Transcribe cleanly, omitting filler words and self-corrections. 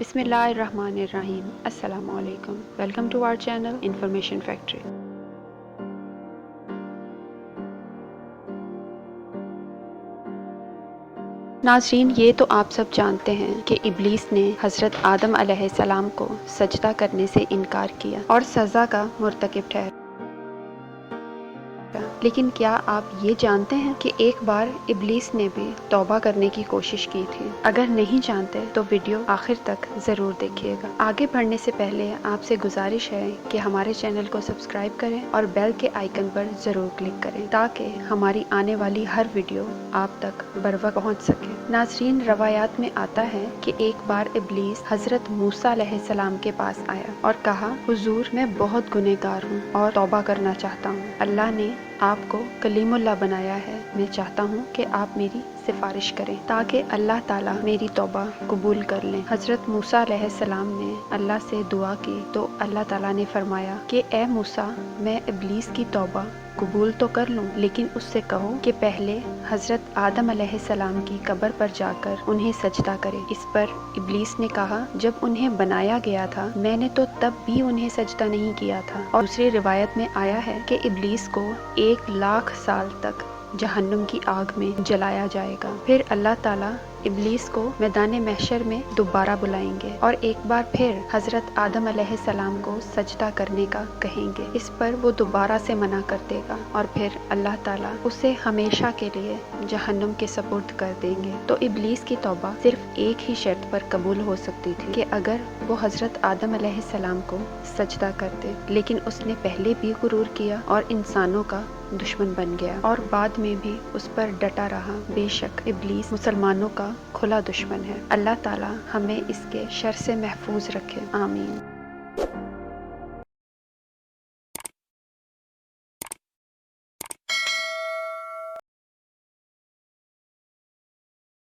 बिस्मिल्लाहिर्रहमानिर्रहीम। अस्सलामु अलैकुम। Welcome to our channel information factory. नाज़रीन, ये तो आप सब जानते हैं कि इब्लीस ने हज़रत आदम अलैहिस्सलाम को सजदा करने से इनकार किया और सज़ा का मुर्तकिब ठहरा। लेकिन क्या आप ये जानते हैं कि एक बार इब्लीस ने भी तौबा करने की कोशिश की थी? अगर नहीं जानते तो वीडियो आखिर तक ज़रूर देखिएगा। आगे बढ़ने से पहले आपसे गुजारिश है कि हमारे चैनल को सब्सक्राइब करें और बेल के आइकन पर ज़रूर क्लिक करें ताकि हमारी आने वाली हर वीडियो आप तक बरवक्त पहुँच सके। नाज़रीन, रवायात में आता है कि एक बार इब्लीस हज़रत मूसा अलैहिस्सलाम के पास आया और कहा, हुजूर, मैं बहुत गुनहगार हूँ और तौबा करना चाहता हूँ। अल्लाह ने आपको कलीमुल्लाह बनाया है। मैं चाहता हूँ कि आप मेरी सिफारिश करें ताकि अल्लाह ताला मेरी तौबा कबूल कर लें। हज़रत मूसा अलैहिस्सलाम ने अल्लाह से दुआ की तो अल्लाह ताला ने फरमाया कि ए मूसा, मैं इब्लीस की तौबा कबूल तो कर लूँ, लेकिन उससे कहो कि पहले हज़रत आदम अलैहिस्सलाम की कब्र पर जाकर उन्हें सजदा करे। इस पर इब्लीस ने कहा, जब उन्हें बनाया गया था मैंने तो तब भी उन्हें सजदा नहीं किया था। और दूसरी रिवायत में आया है कि इब्लीस को 1,00,000 साल तक जहन्नुम की आग में जलाया जाएगा। फिर अल्लाह ताला इब्लीस को मैदान महशर में दोबारा बुलाएंगे और एक बार फिर हज़रत आदम अलैहिस्सलाम को सजदा करने का कहेंगे। इस पर वो दोबारा से मना कर देगा और फिर अल्लाह ताला उसे हमेशा के लिए जहन्नुम के सपुर्द कर देंगे। तो इब्लीस की तौबा सिर्फ एक ही शर्त पर कबूल हो सकती थी कि अगर वो हज़रत आदम अलैहिस्सलाम को सजदा करते, लेकिन उसने पहले भी गुरूर किया और इंसानों का दुश्मन बन गया और बाद में भी उस पर डटा रहा। बेशक इब्लीस मुसलमानों का खुला दुश्मन है। अल्लाह ताला हमें इसके शर से महफूज रखे। आमीन।